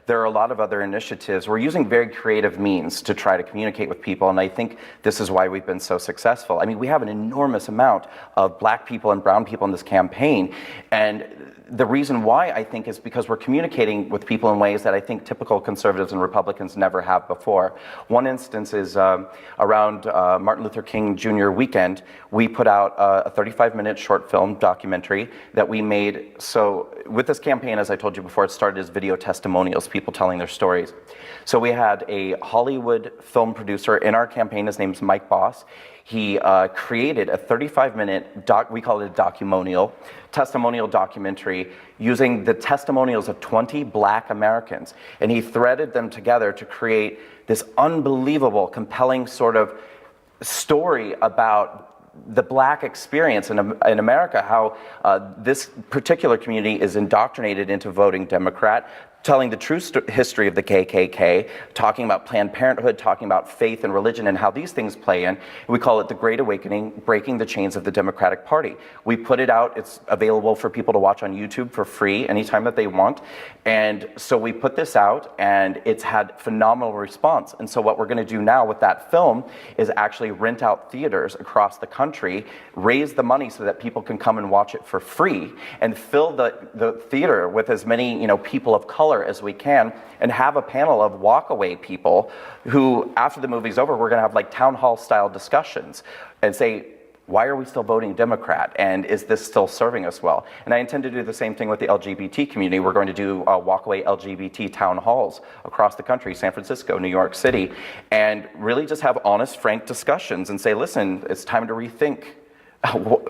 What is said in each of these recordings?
there are a lot of other initiatives. We're using very creative means to try to communicate with people, and I think this is why we've been so successful. I mean, we have an enormous amount of Black people and brown people in this campaign, and the reason why, I think, is because we're communicating with people in ways that I think typical conservatives and Republicans never have before. One instance is around Martin Luther King Jr. weekend, we put out a 35-minute short film documentary that we made. So with this campaign, as I told you before, it started as video testimonials, people telling their stories. So we had a Hollywood film producer in our campaign. His name's Mike Boss. He created a 35-minute, we call it a testimonial documentary using the testimonials of 20 Black Americans. And he threaded them together to create this unbelievable, compelling sort of story about the Black experience in America, how this particular community is indoctrinated into voting Democrat, telling the true history of the KKK, talking about Planned Parenthood, talking about faith and religion and how these things play in. We call it The Great Awakening, Breaking the Chains of the Democratic Party. We put it out, it's available for people to watch on YouTube for free anytime that they want. And so we put this out and it's had phenomenal response. And so what we're gonna do now with that film is actually rent out theaters across the country, raise the money so that people can come and watch it for free, and fill the theater with as many people of color as we can, and have a panel of walkaway people who, after the movie's over, we're going to have like town hall style discussions and say, why are we still voting Democrat, and is this still serving us well? And I intend to do the same thing with the LGBT community. We're going to do walkaway LGBT town halls across the country, San Francisco, New York City, and really just have honest, frank discussions and say, listen, it's time to rethink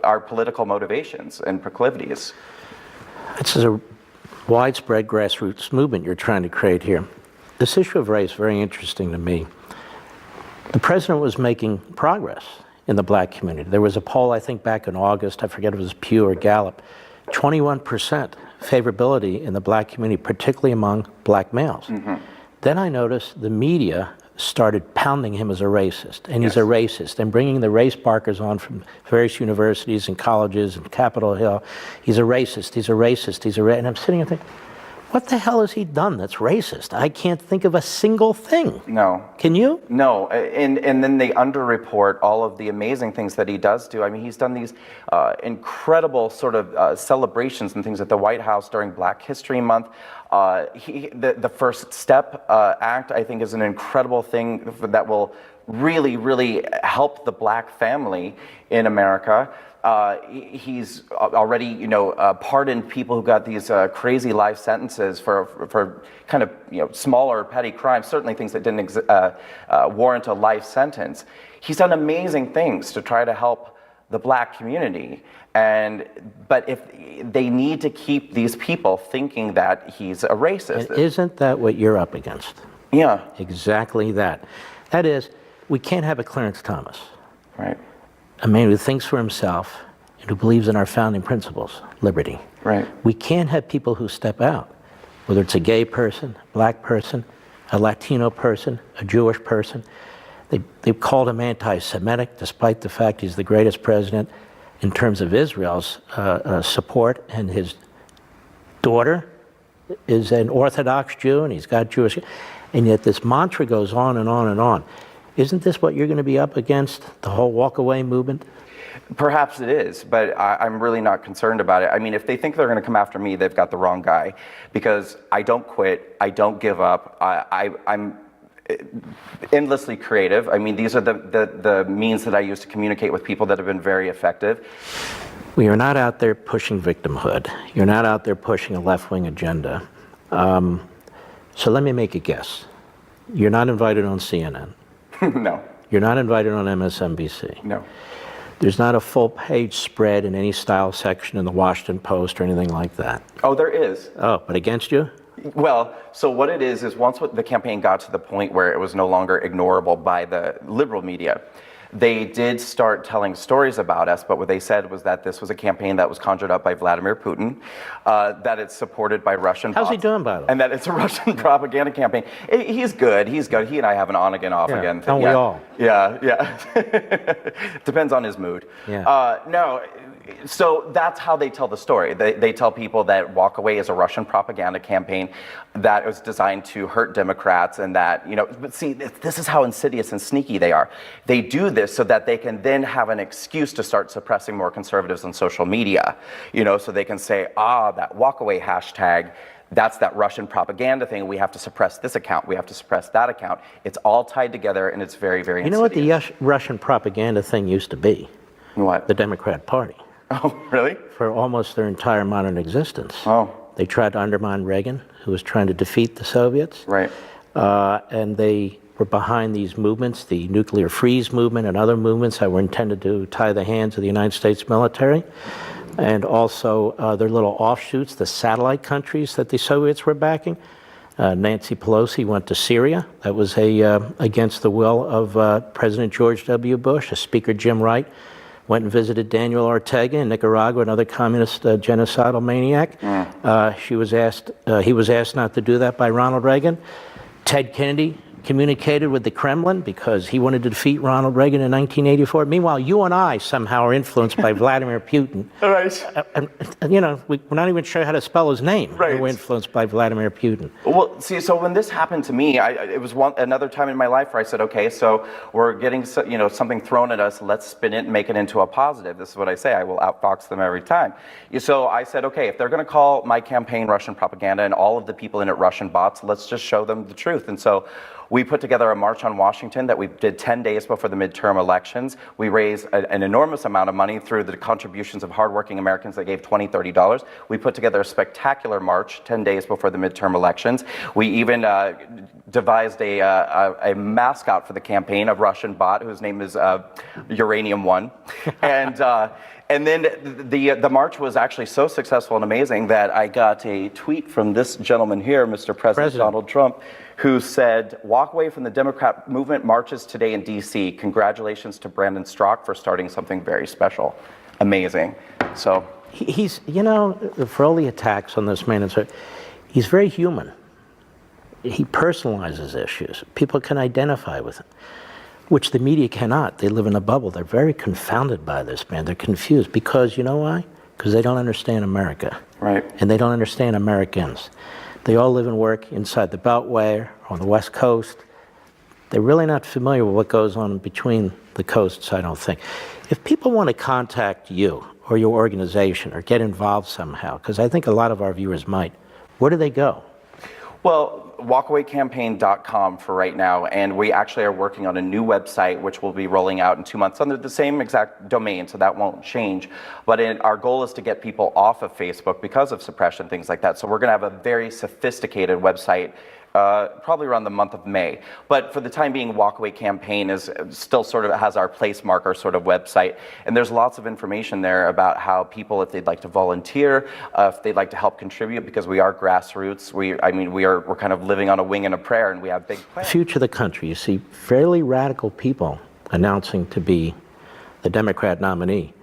our political motivations and proclivities. This is a widespread grassroots movement you're trying to create here. This issue of race, very interesting to me. The president was making progress in the Black community. There was a poll, I think, back in August, I forget if it was Pew or Gallup, 21% favorability in the Black community, particularly among Black males. Mm-hmm. Then I noticed the media started pounding him as a racist, and he's a racist, and bringing the race barkers on from various universities and colleges and Capitol Hill. He's a racist, he's a racist, he's a racist. And I'm sitting here thinking, what the hell has he done that's racist? I can't think of a single thing. No. Can you? No, and then they underreport all of the amazing things that he does do. I mean, he's done these incredible sort of celebrations and things at the White House during Black History Month. The First Step Act, I think, is an incredible thing that will really, really help the Black family in America. He's already, pardoned people who got these crazy life sentences for kind of, smaller petty crimes, certainly things that didn't warrant a life sentence. He's done amazing things to try to help the Black community. But if they need to keep these people thinking that he's a racist. And isn't that what you're up against? Yeah. Exactly that. That is, we can't have a Clarence Thomas. Right. A man who thinks for himself and who believes in our founding principles, liberty. Right. We can't have people who step out, whether it's a gay person, Black person, a Latino person, a Jewish person. They've called him anti-Semitic, despite the fact he's the greatest president in terms of Israel's support, and his daughter is an Orthodox Jew, and he's got Jewish, and yet this mantra goes on and on and on. Isn't this what you're going to be up against, the whole walk-away movement? Perhaps it is, but I'm really not concerned about it. I mean, if they think they're going to come after me, they've got the wrong guy, because I don't quit, I don't give up, I'm endlessly creative. I mean, these are the means that I use to communicate with people that have been very effective. Well, you're not out there pushing victimhood. You're not out there pushing a left-wing agenda. So let me make a guess. You're not invited on CNN. No. You're not invited on MSNBC. No. There's not a full-page spread in any style section in the Washington Post or anything like that. Oh, there is. Oh, but against you? Well, so what it is once the campaign got to the point where it was no longer ignorable by the liberal media, they did start telling stories about us, but what they said was that this was a campaign that was conjured up by Vladimir Putin, that it's supported by Russian bots. How's he doing, by the way? And that it's a Russian propaganda campaign. He's good. He and I have an on-again, off-again thing. Don't we all? Yeah. Depends on his mood. Yeah. No, So that's how they tell the story. They tell people that Walk Away is a Russian propaganda campaign that was designed to hurt Democrats, and that, but see, this is how insidious and sneaky they are. They do this so that they can then have an excuse to start suppressing more conservatives on social media, so they can say, that Walk Away hashtag, that's that Russian propaganda thing. We have to suppress this account. We have to suppress that account. It's all tied together, and it's very, very insidious. You know what the Russian propaganda thing used to be? What? The Democrat Party. Oh, really? For almost their entire modern existence. Oh. They tried to undermine Reagan, who was trying to defeat the Soviets. Right. And they were behind these movements, the nuclear freeze movement and other movements that were intended to tie the hands of the United States military. And also their little offshoots, the satellite countries that the Soviets were backing. Nancy Pelosi went to Syria. That was against the will of President George W. Bush. Speaker Jim Wright went and visited Daniel Ortega in Nicaragua, another communist genocidal maniac. He was asked not to do that by Ronald Reagan. Ted Kennedy communicated with the Kremlin because he wanted to defeat Ronald Reagan in 1984. Meanwhile, you and I somehow are influenced by Vladimir Putin. Right. We're not even sure how to spell his name. Right. We're influenced by Vladimir Putin. Well, see, so when this happened to me, it was another time in my life where I said, okay, so we're getting something thrown at us. Let's spin it and make it into a positive. This is what I say. I will outfox them every time. So I said, okay, if they're going to call my campaign Russian propaganda and all of the people in it Russian bots, let's just show them the truth. And so we put together a march on Washington that we did 10 days before the midterm elections. We raised an enormous amount of money through the contributions of hardworking Americans that gave $20, $30. We put together a spectacular march 10 days before the midterm elections. We even devised a mascot for the campaign, a Russian bot whose name is Uranium One. And then the march was actually so successful and amazing that I got a tweet from this gentleman here, Mr. President Donald Trump, who said, "Walk away from the Democrat movement marches today in D.C. Congratulations to Brandon Straka for starting something very special." Amazing. So he's, for all the attacks on this man, he's very human. He personalizes issues. People can identify with him, which the media cannot. They live in a bubble. They're very confounded by this man. They're confused because, you know why? Because they don't understand America. Right. And they don't understand Americans. They all live and work inside the Beltway or on the West Coast. They're really not familiar with what goes on between the coasts, I don't think. If people want to contact you or your organization or get involved somehow, because I think a lot of our viewers might, where do they go? Well, walkawaycampaign.com for right now, and we actually are working on a new website which will be rolling out in 2 months under the same exact domain, so that won't change. But our goal is to get people off of Facebook because of suppression, things like that. So we're going to have a very sophisticated website probably around the month of May. But for the time being, Walkaway Campaign is still sort of has our place marker sort of website. And there's lots of information there about how people, if they'd like to volunteer, if they'd like to help contribute, because we are grassroots. We're kind of living on a wing and a prayer, and we have big plans. The future of the country, you see fairly radical people announcing to be the Democrat nominee.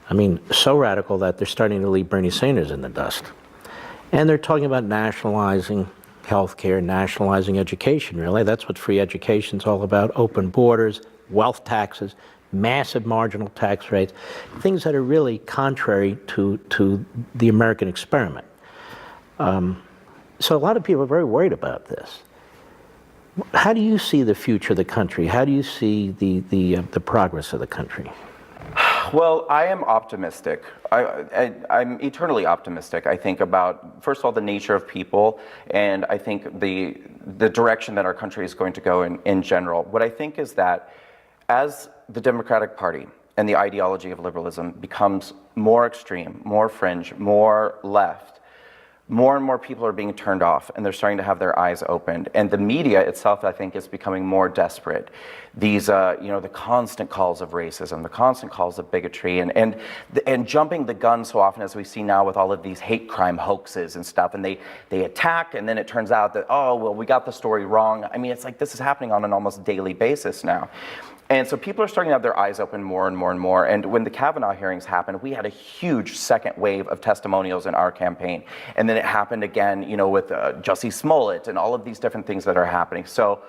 I mean, so radical that they're starting to leave Bernie Sanders in the dust. And they're talking about nationalizing healthcare, nationalizing education, really. That's what free education's all about. Open borders, wealth taxes, massive marginal tax rates, things that are really contrary to the American experiment. So a lot of people are very worried about this. How do you see the future of the country? How do you see the progress of the country? Well, I am optimistic. I'm eternally optimistic. I think about, first of all, the nature of people, and I think the direction that our country is going to go in general. What I think is that as the Democratic Party and the ideology of liberalism becomes more extreme, more fringe, more left, more and more people are being turned off, and they're starting to have their eyes opened. And the media itself, I think, is becoming more desperate. These, the constant calls of racism, the constant calls of bigotry, and jumping the gun so often, as we see now with all of these hate crime hoaxes and stuff, and they attack, and then it turns out that, oh, well, we got the story wrong. I mean, it's like this is happening on an almost daily basis now. And so people are starting to have their eyes open more and more and more. And when the Kavanaugh hearings happened, we had a huge second wave of testimonials in our campaign. And then it happened again, with Jussie Smollett and all of these different things that are happening. So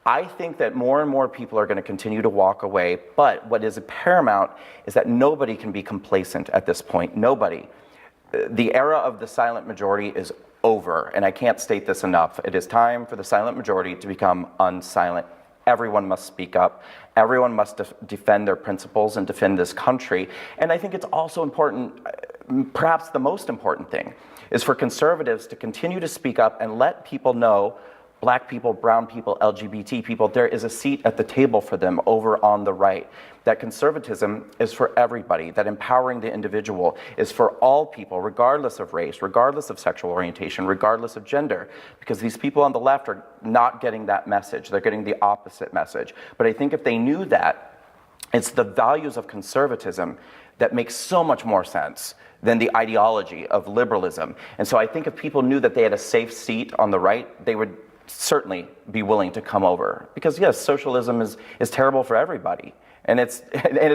I think that more and more people are going to continue to walk away, but what is paramount is that nobody can be complacent at this point. Nobody. The era of the silent majority is over, and I can't state this enough. It is time for the silent majority to become unsilent. Everyone must speak up. Everyone must defend their principles and defend this country. And I think it's also important, perhaps the most important thing, is for conservatives to continue to speak up and let people know, Black people, brown people, LGBT people, there is a seat at the table for them over on the right. That conservatism is for everybody, that empowering the individual is for all people, regardless of race, regardless of sexual orientation, regardless of gender, because these people on the left are not getting that message. They're getting the opposite message. But I think if they knew that, it's the values of conservatism that make so much more sense than the ideology of liberalism. And so I think if people knew that they had a safe seat on the right, they would certainly be willing to come over. Because yes, socialism is terrible for everybody. And it's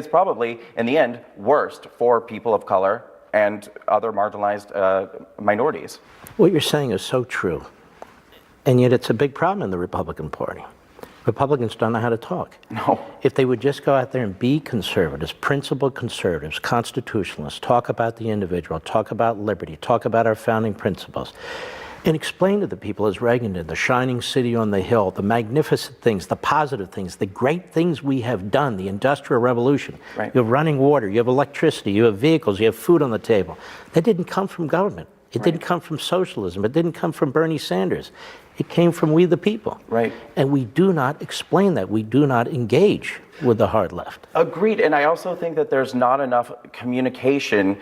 probably, in the end, worst for people of color and other marginalized minorities. What you're saying is so true. And yet it's a big problem in the Republican Party. Republicans don't know how to talk. No. If they would just go out there and be conservatives, principled conservatives, constitutionalists, talk about the individual, talk about liberty, talk about our founding principles, and explain to the people, as Reagan did, the shining city on the hill, the magnificent things, the positive things, the great things we have done, the Industrial Revolution. Right. You have running water, you have electricity, you have vehicles, you have food on the table. That didn't come from government. It didn't come from socialism. It didn't come from Bernie Sanders. It came from we the people. Right. And we do not explain that. We do not engage with the hard left. Agreed. And I also think that there's not enough communication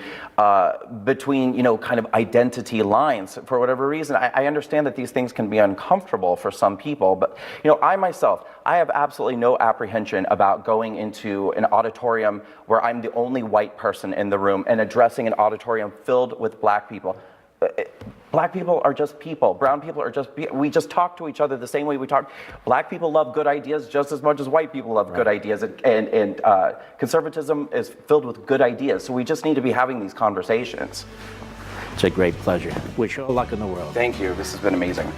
between, kind of identity lines for whatever reason. I understand that these things can be uncomfortable for some people, but, I myself, I have absolutely no apprehension about going into an auditorium where I'm the only white person in the room and addressing an auditorium filled with Black people. Black people are just people. Brown people are we just talk to each other the same way we talk. Black people love good ideas just as much as white people love good ideas. And conservatism is filled with good ideas. So we just need to be having these conversations. It's a great pleasure. Wish you all luck in the world. Thank you. This has been amazing.